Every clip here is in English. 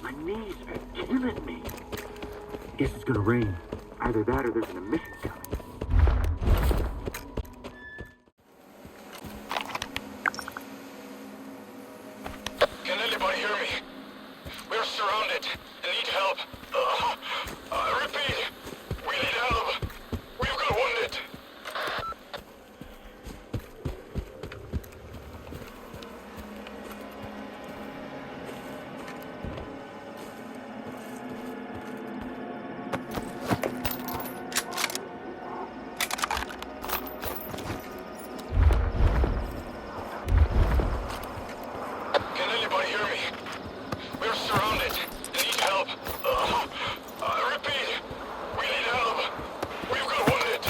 My knees are killing me. Guess it's gonna rain. Either that or there's an emission coming. Can anybody hear me? We're surrounded and need help. I repeat, we need help. We've got wounded. Can anybody hear me? We're surrounded and need help. I repeat, we need help. We've got wounded.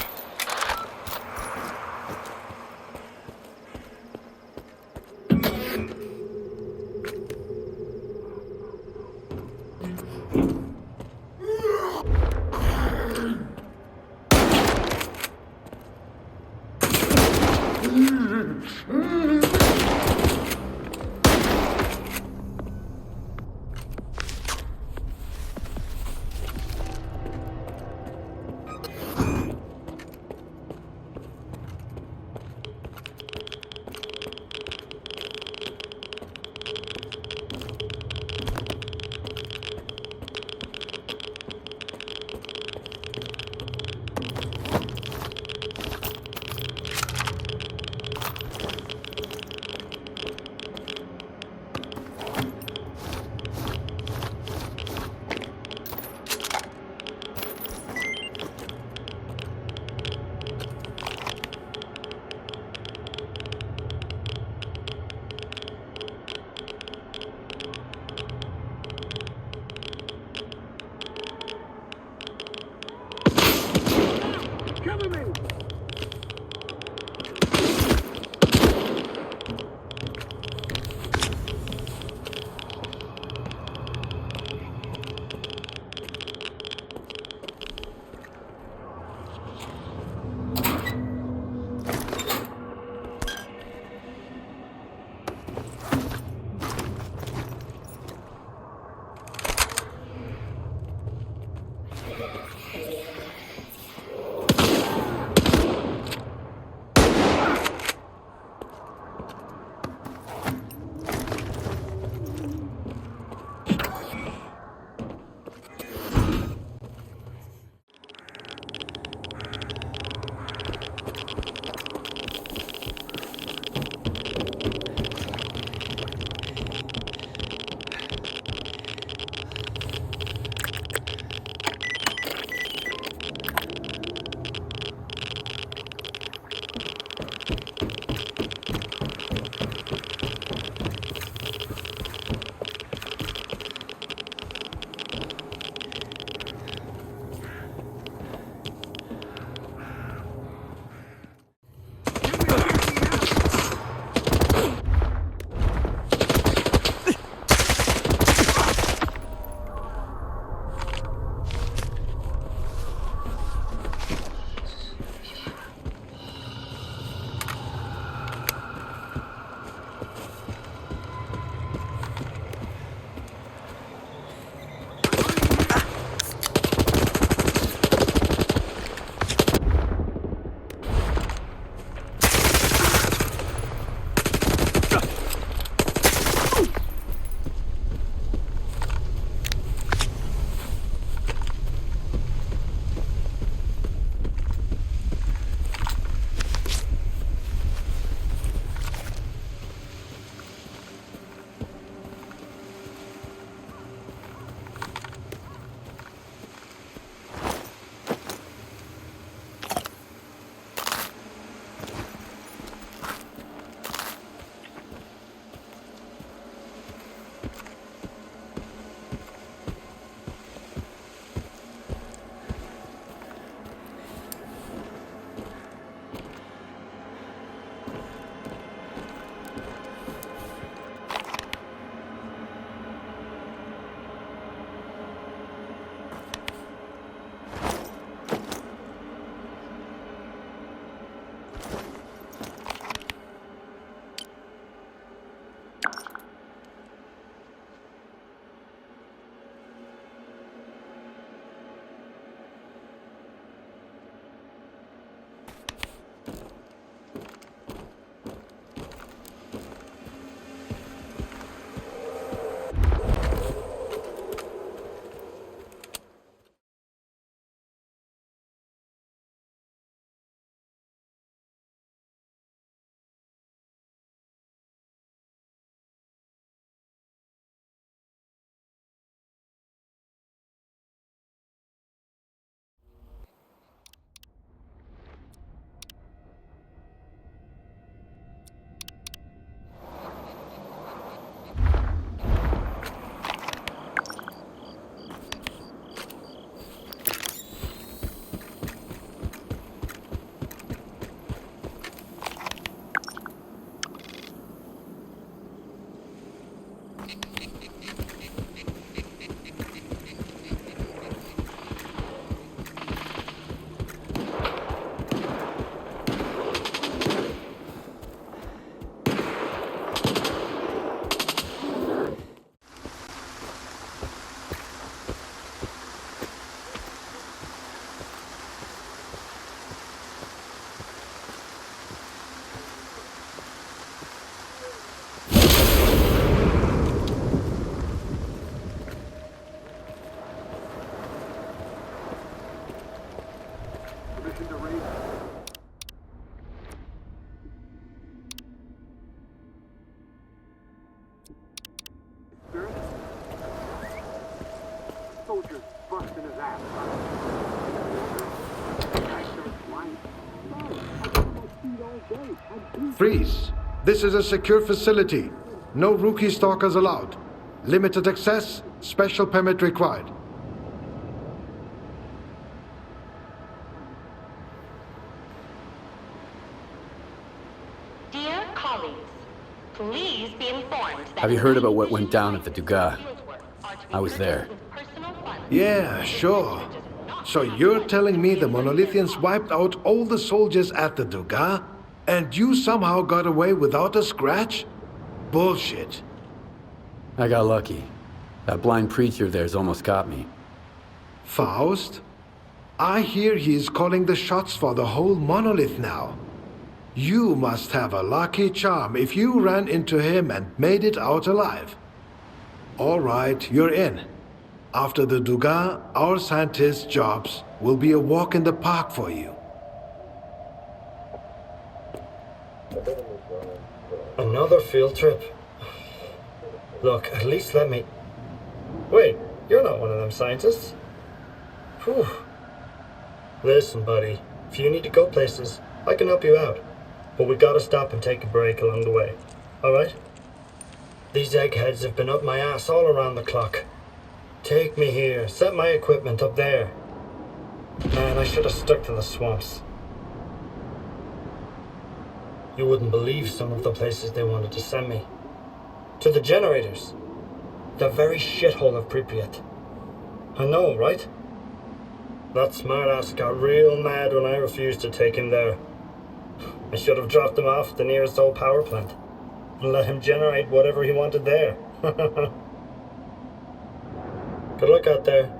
Freeze. This is a secure facility. No rookie stalkers allowed. Limited access, special permit required. Dear colleagues, please be informed that... Have you heard about what went down at the Dugas? I was there. Yeah, sure. So you're telling me the Monolithians wiped out all the soldiers at the Dugas, and you somehow got away without a scratch? Bullshit. I got lucky. That blind preacher there's almost got me. Faust? I hear he's calling the shots for the whole monolith now. You must have a lucky charm if you ran into him and made it out alive. All right, you're in. After the Dugas, our scientists' jobs will be a walk in the park for you. Another field trip? Look, at least let me... Wait, you're not one of them scientists. Whew. Listen, buddy, if you need to go places, I can help you out. But we gotta stop and take a break along the way, alright? These eggheads have been up my ass all around the clock. Take me here, set my equipment up there. Man, I should have stuck to the swamps. You wouldn't believe some of the places they wanted to send me. To the generators. The very shithole of Pripyat. I know, right? That smartass got real mad when I refused to take him there. I should have dropped him off at the nearest old power plant and let him generate whatever he wanted there. Good luck out there.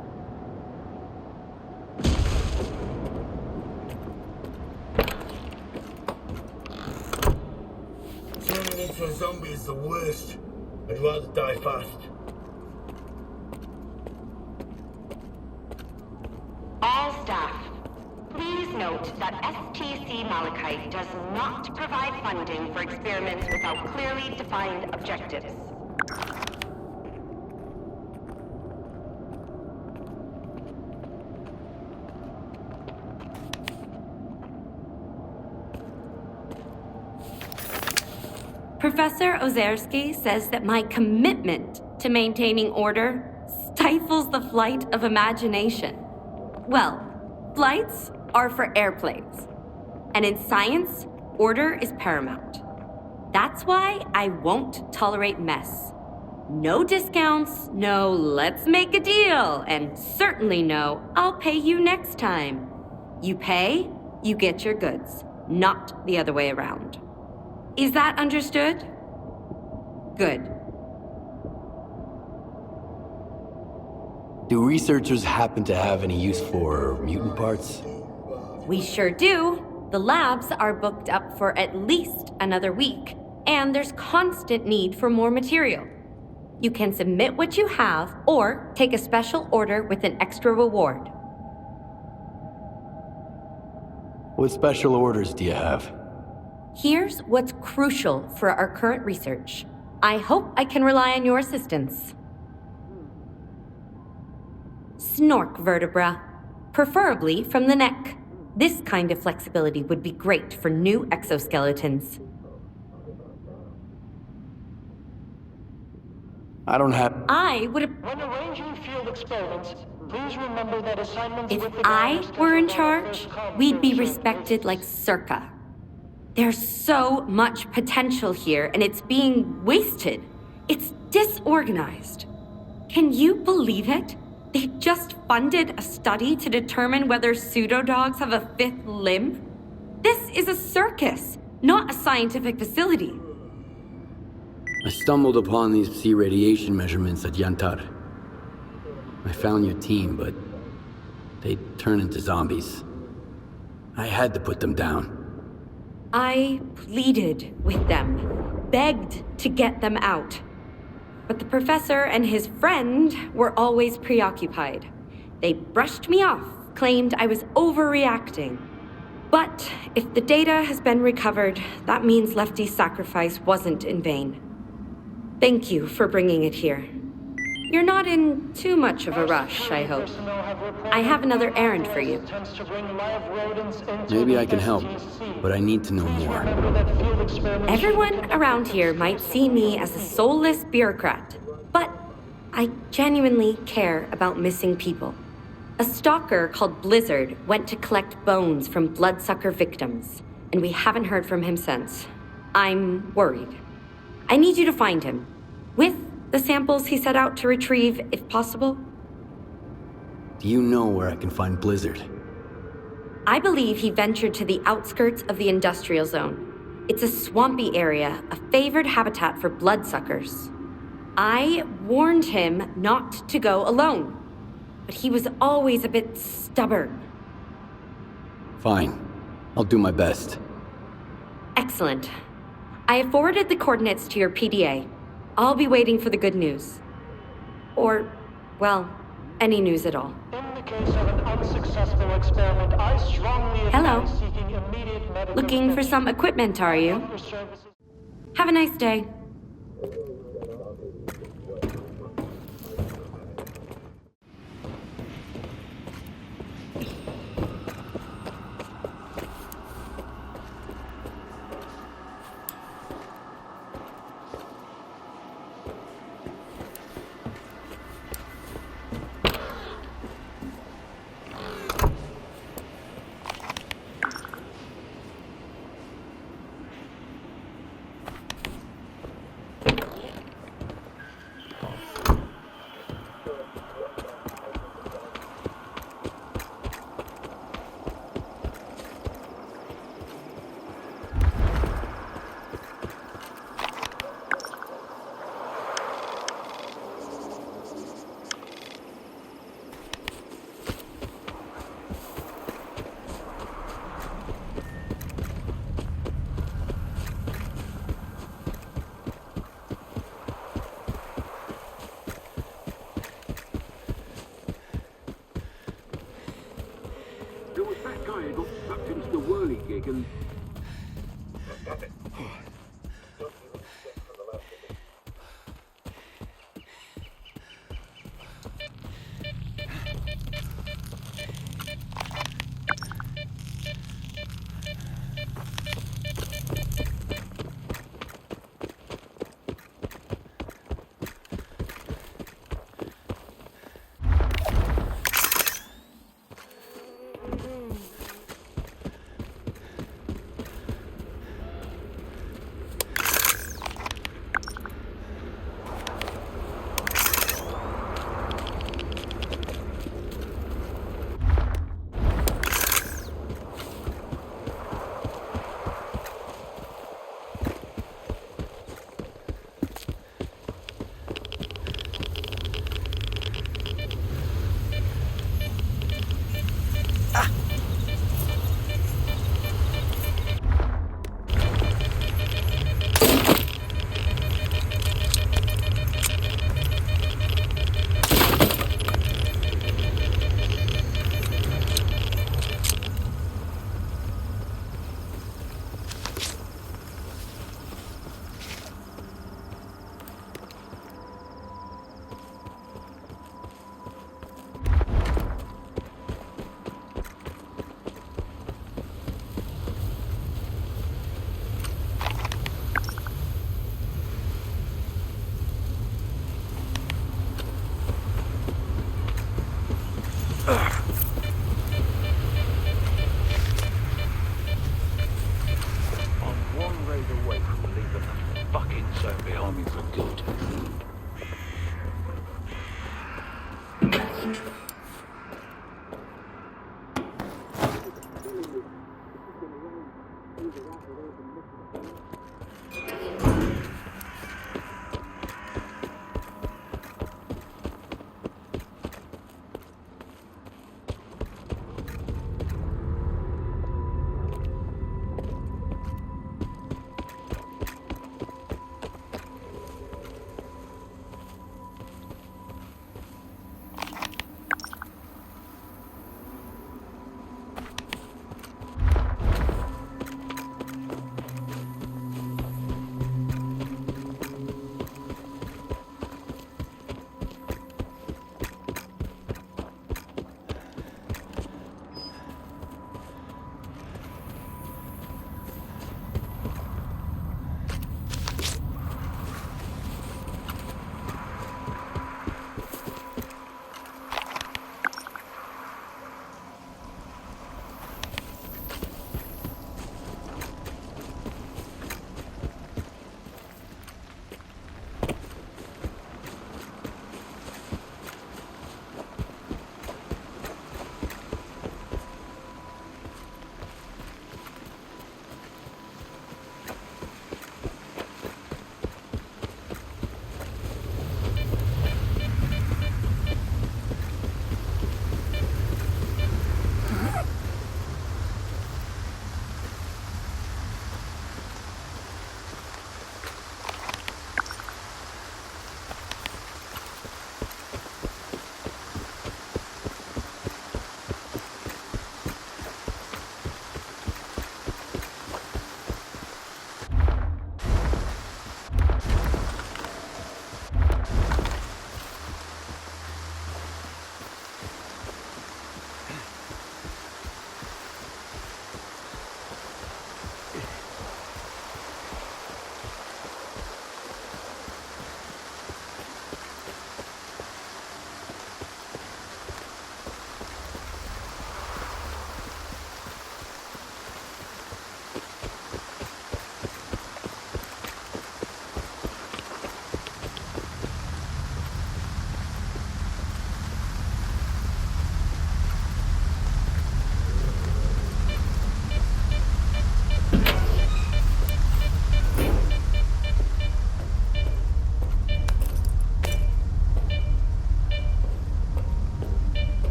Turning into a zombie is the worst. I'd rather die fast. All staff, please note that S.T.A.L.K.E.R does not provide funding for experiments without clearly defined objectives. Professor Ozerski says that my commitment to maintaining order stifles the flight of imagination. Well, flights are for airplanes. And in science, order is paramount. That's why I won't tolerate mess. No discounts, no let's make a deal, and certainly no I'll pay you next time. You pay, you get your goods, not the other way around. Is that understood? Good. Do researchers happen to have any use for mutant parts? We sure do. The labs are booked up for at least another week, and there's constant need for more material. You can submit what you have or take a special order with an extra reward. What special orders do you have? Here's what's crucial for our current research. I hope I can rely on your assistance. Snork vertebra, preferably from the neck. This kind of flexibility would be great for new exoskeletons. I don't have... I would have... When arranging field experiments, please remember that assignments If with the I governor were in scheduled on charge, first come, we'd be first served respected basis. like Circa. There's so much potential here, and it's being wasted. It's disorganized. Can you believe it? They just funded a study to determine whether pseudodogs have a fifth limb. This is a circus, not a scientific facility. I stumbled upon these sea radiation measurements at Yantar. I found your team, but they turned into zombies. I had to put them down. I pleaded with them, begged to get them out. But the professor and his friend were always preoccupied. They brushed me off, claimed I was overreacting. But if the data has been recovered, that means Lefty's sacrifice wasn't in vain. Thank you for bringing it here. You're not in too much of a rush, I hope. I have another errand for you. Maybe I can help, but I need to know more. Everyone around here might see me as a soulless bureaucrat, but I genuinely care about missing people. A stalker called Blizzard went to collect bones from bloodsucker victims, and we haven't heard from him since. I'm worried. I need you to find him, with the samples he set out to retrieve, if possible. Do you know where I can find Blizzard? I believe he ventured to the outskirts of the industrial zone. It's a swampy area, a favored habitat for bloodsuckers. I warned him not to go alone, but he was always a bit stubborn. Fine. I'll do my best. Excellent. I have forwarded the coordinates to your PDA. I'll be waiting for the good news. Or, well, any news at all. In the case of an unsuccessful experiment, I strongly Hello. advise seeking immediate medical Looking for some equipment, are you? Other services. Have a nice day. There was that guy who got sucked into the whirly gig and...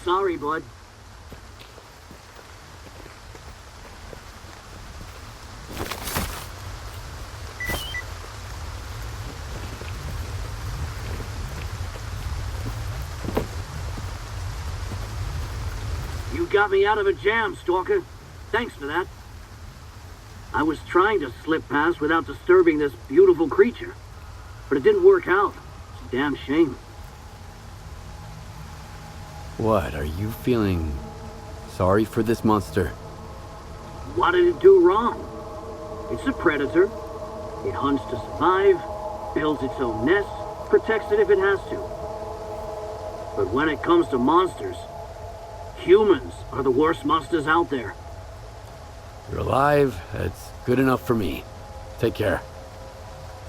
sorry, bud. You got me out of a jam, Stalker. Thanks for that. I was trying to slip past without disturbing this beautiful creature, but it didn't work out. It's a damn shame. What, are you feeling sorry for this monster? What did it do wrong? It's a predator. It hunts to survive, builds its own nest, protects it if it has to. But when it comes to monsters, humans are the worst monsters out there. You're alive, that's good enough for me. Take care.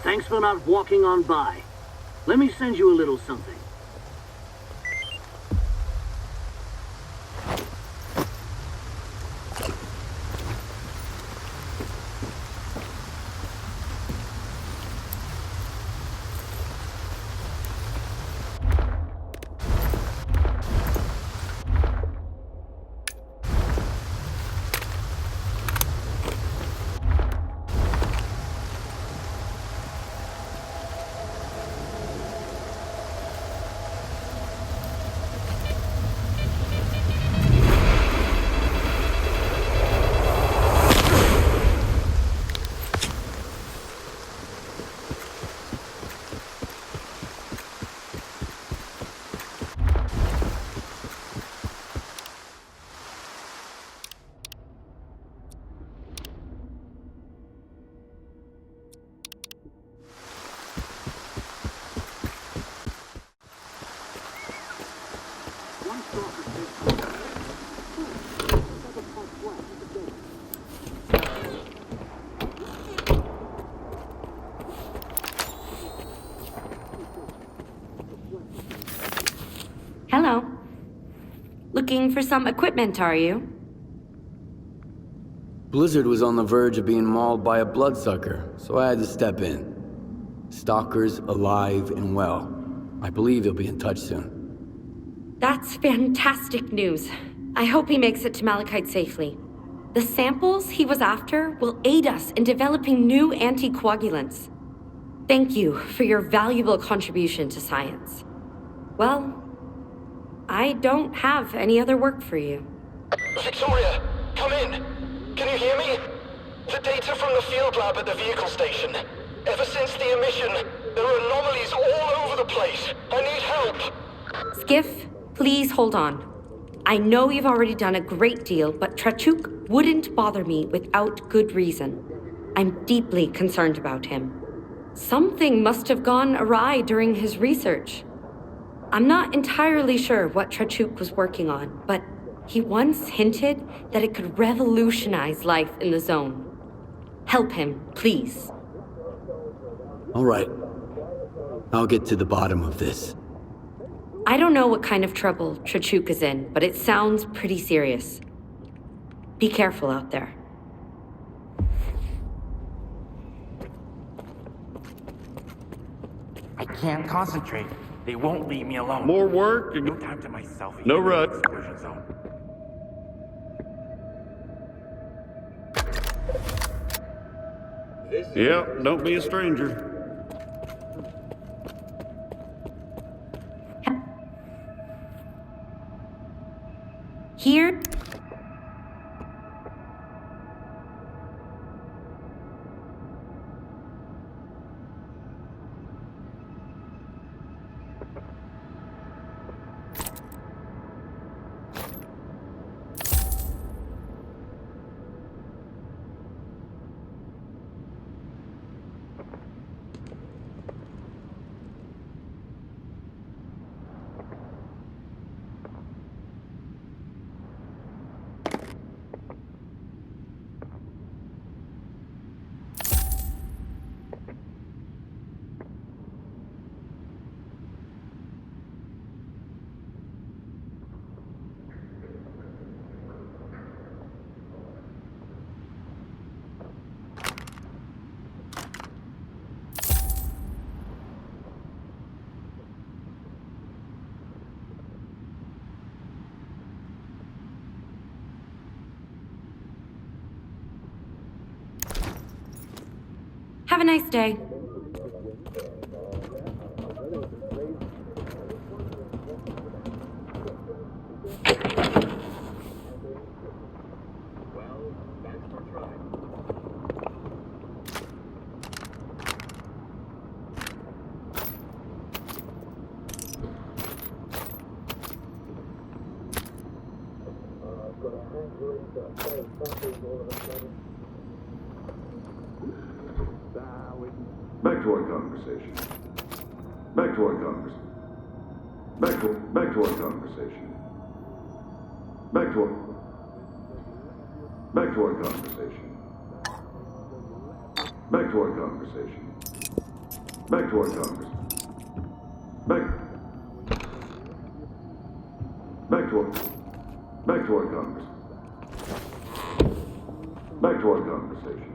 Thanks for not walking on by. Let me send you a little something. Hello. Looking for some equipment, are you? Blizzard was on the verge of being mauled by a bloodsucker, so I had to step in. Stalker's alive and well. I believe he'll be in touch soon. That's fantastic news. I hope he makes it to Malachite safely. The samples he was after will aid us in developing new anticoagulants. Thank you for your valuable contribution to science. Well, I don't have any other work for you. Victoria, come in. Can you hear me? The data from the field lab at the vehicle station. Ever since the emission, there are anomalies all over the place. I need help. Skiff, please hold on. I know you've already done a great deal, but Trachuk wouldn't bother me without good reason. I'm deeply concerned about him. Something must have gone awry during his research. I'm not entirely sure what Trachuk was working on, but he once hinted that it could revolutionize life in the zone. Help him, please. All right. I'll get to the bottom of this. I don't know what kind of trouble Trachuk is in, but it sounds pretty serious. Be careful out there. I can't concentrate. They won't leave me alone. More work? No time to myself. No rush. Exclusion zone. Yeah, don't be a stranger. Here? a nice day. Back to our conversation. Back to our conversation. Back to our conversation. Back to our conversation. Back to our conversation. Back to our conversation. Back to our conversation. Back to our conversation.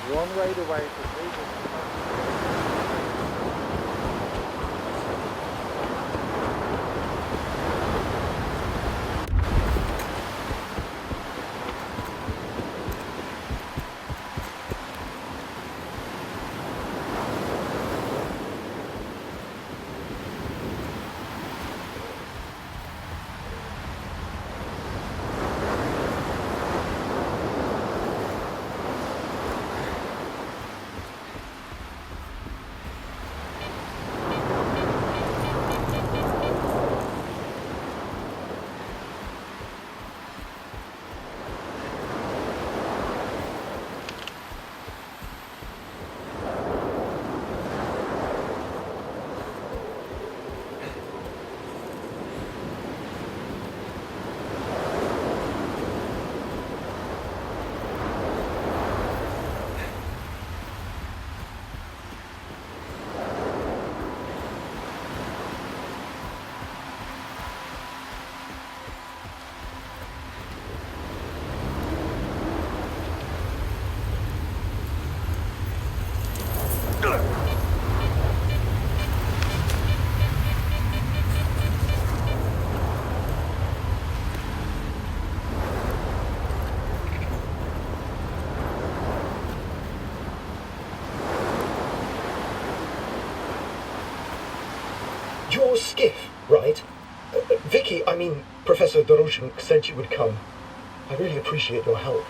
One right away to Your skiff, right? Vicky, Professor Doroshenko said you would come. I really appreciate your help.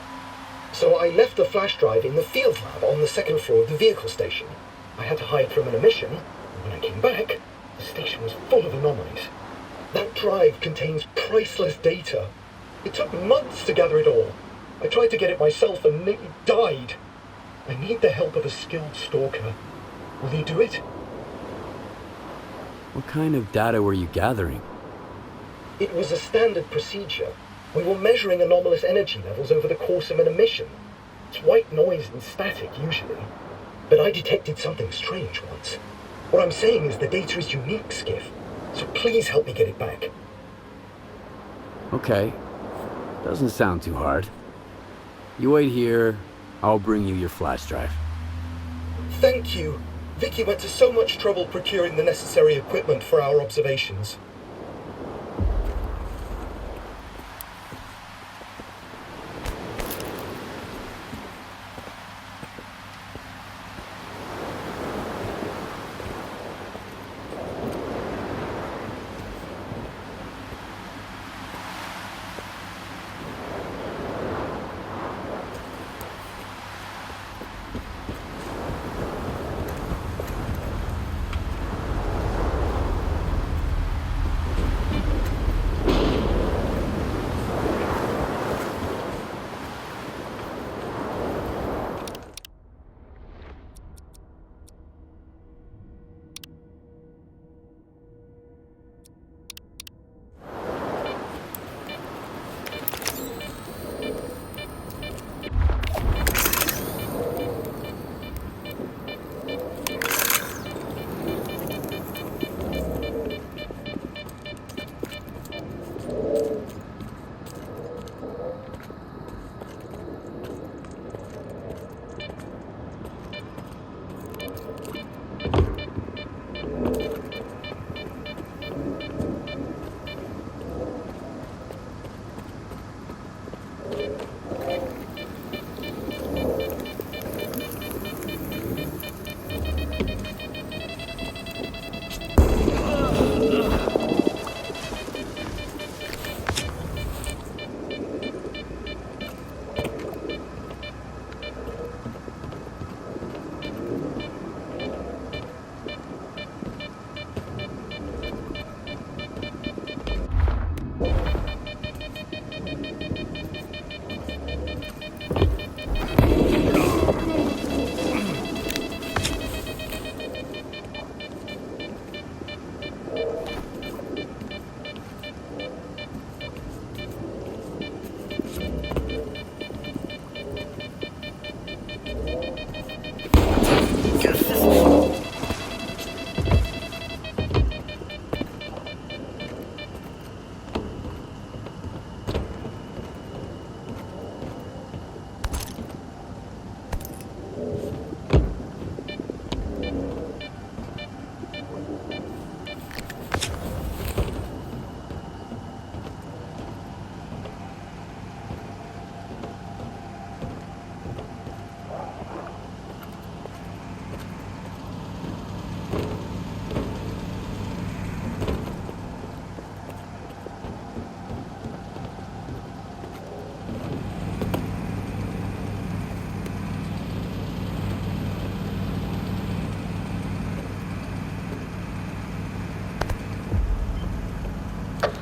So I left the flash drive in the field lab on the second floor of the vehicle station. I had to hide from an emission, and when I came back, the station was full of anomalies. That drive contains priceless data. It took months to gather it all. I tried to get it myself and nearly died. I need the help of a skilled stalker. Will you do it? What kind of data were you gathering? It was a standard procedure. We were measuring anomalous energy levels over the course of an emission. It's white noise and static, usually. But I detected something strange once. What I'm saying is the data is unique, Skiff. So please help me get it back. Okay. Doesn't sound too hard. You wait here, I'll bring you your flash drive. Thank you. Vicky went to so much trouble procuring the necessary equipment for our observations.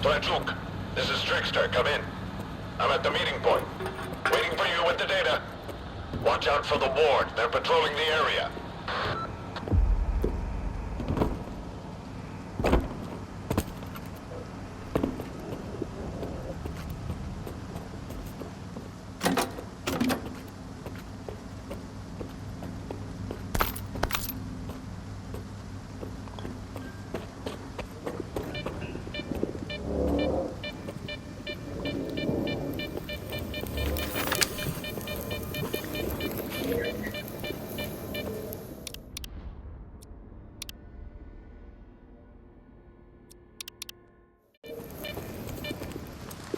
Trachuk, this is Trickster. Come in. I'm at the meeting point. Waiting for you with the data. Watch out for the ward. They're patrolling the area.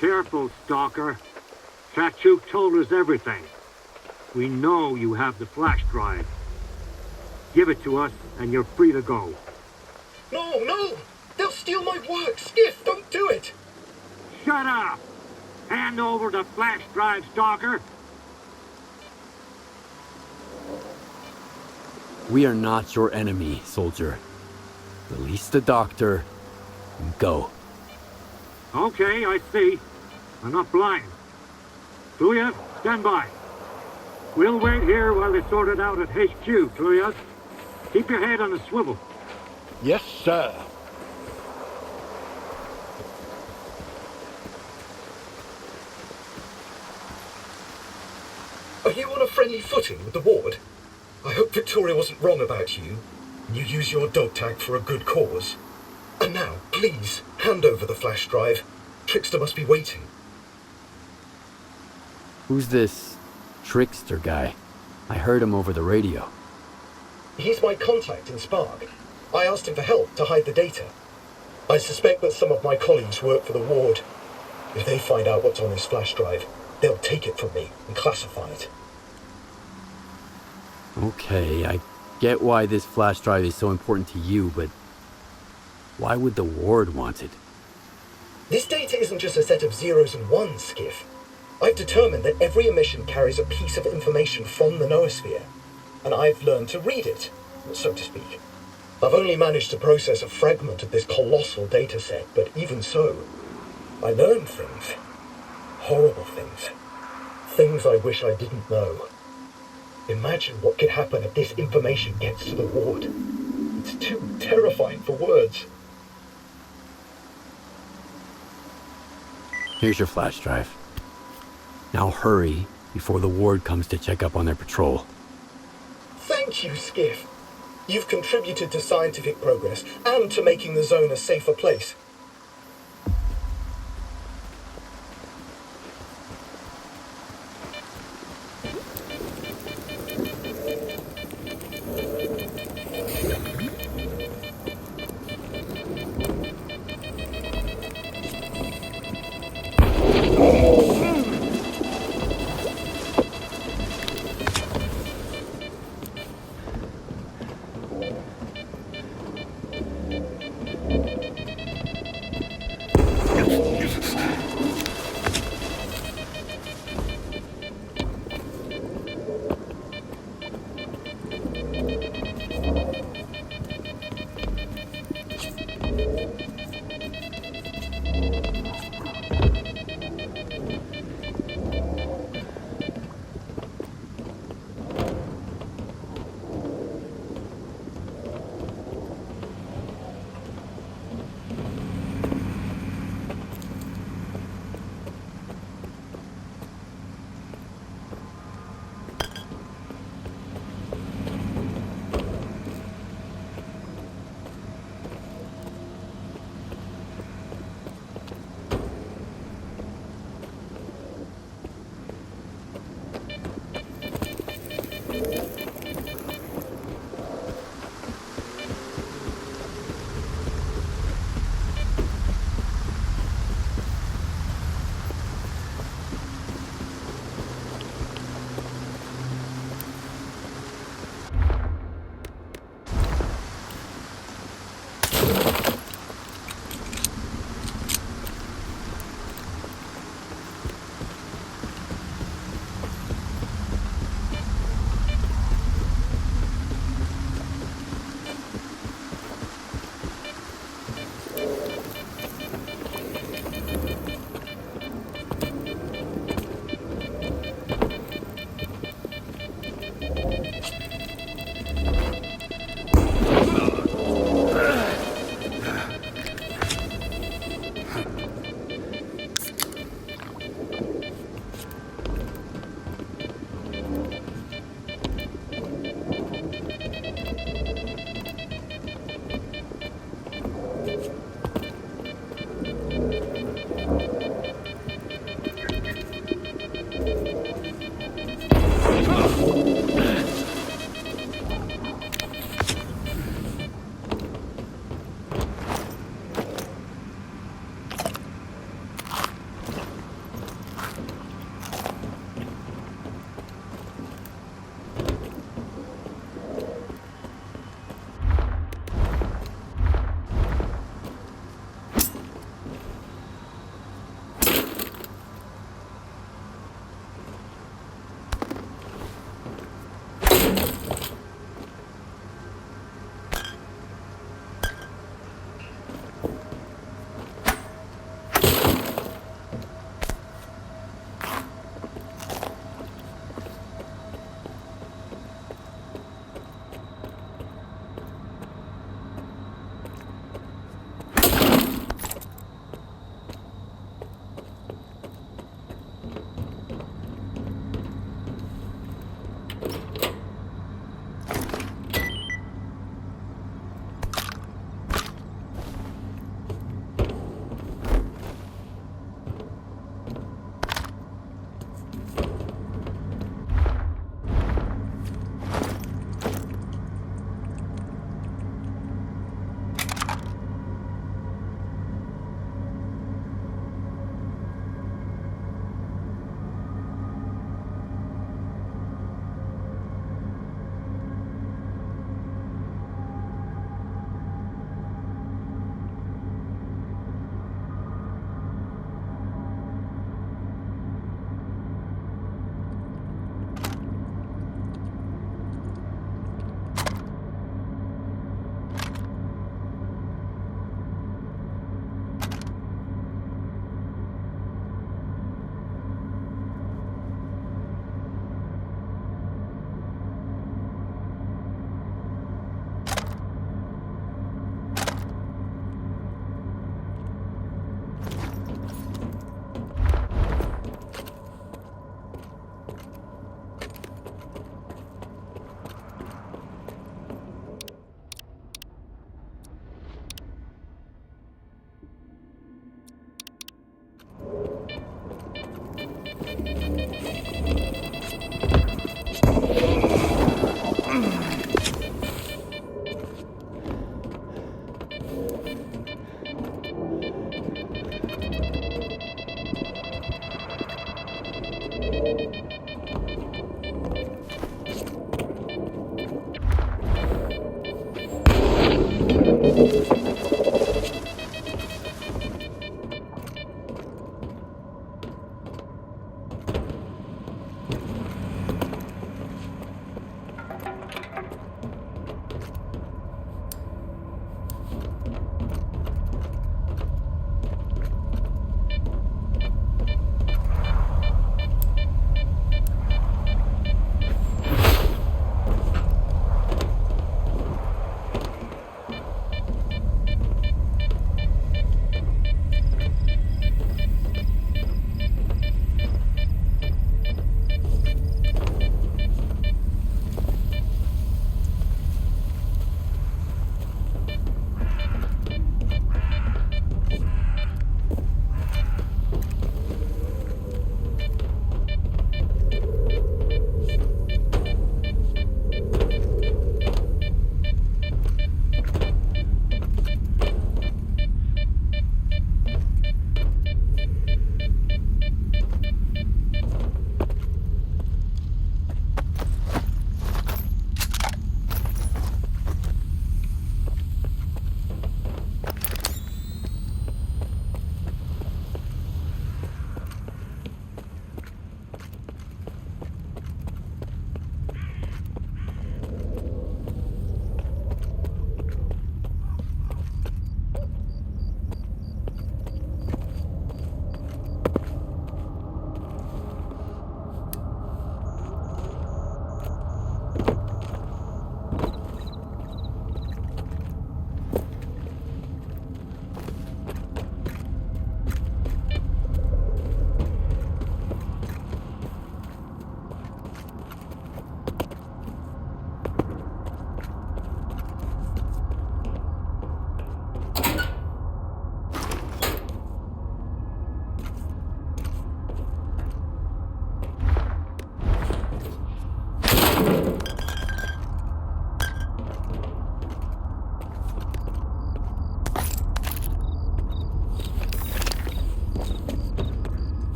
Careful, Stalker. Trachuk told us everything. We know you have the flash drive. Give it to us, and you're free to go. No, no! They'll steal my work! Skiff, don't do it! Shut up! Hand over the flash drive, Stalker! We are not your enemy, soldier. Release the doctor and go. Okay, I see. I'm not blind. Kluyev, stand by. We'll wait here while they sort it out at HQ, Kluyev. Keep your head on a swivel. Yes, sir. Are you on a friendly footing with the ward? I hope Victoria wasn't wrong about you. You use your dog tag for a good cause. And now, please, hand over the flash drive. Trickster must be waiting. Who's this Trickster guy? I heard him over the radio. He's my contact in S.T.A.L.K.E.R. I asked him for help to hide the data. I suspect that some of my colleagues work for the ward. If they find out what's on this flash drive, they'll take it from me and classify it. Okay, I get why this flash drive is so important to you, but why would the ward want it? This data isn't just a set of zeros and ones, Skiff. I've determined that every emission carries a piece of information from the noosphere, and I've learned to read it, so to speak. I've only managed to process a fragment of this colossal data set, but even so, I learned things. Horrible things. Things I wish I didn't know. Imagine what could happen if this information gets to the ward. It's too terrifying for words. Here's your flash drive. Now hurry before the ward comes to check up on their patrol. Thank you, Skiff. You've contributed to scientific progress and to making the zone a safer place.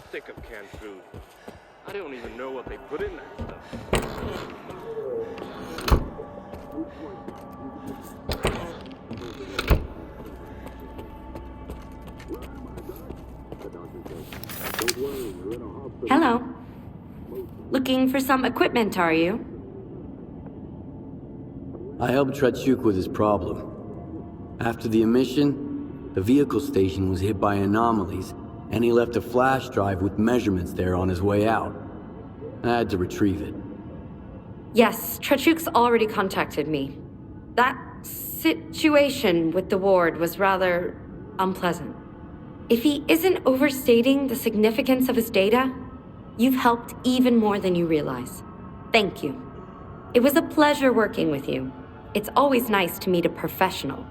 skeptic of canned food. I don't even know what they put in that stuff. Hello. Looking for some equipment, are you? I helped Trachuk with his problem. After the emission, the vehicle station was hit by anomalies, and he left a flash drive with measurements there on his way out. I had to retrieve it. Yes, Trachuk's already contacted me. That situation with the ward was rather unpleasant. If he isn't overstating the significance of his data, you've helped even more than you realize. Thank you. It was a pleasure working with you. It's always nice to meet a professional.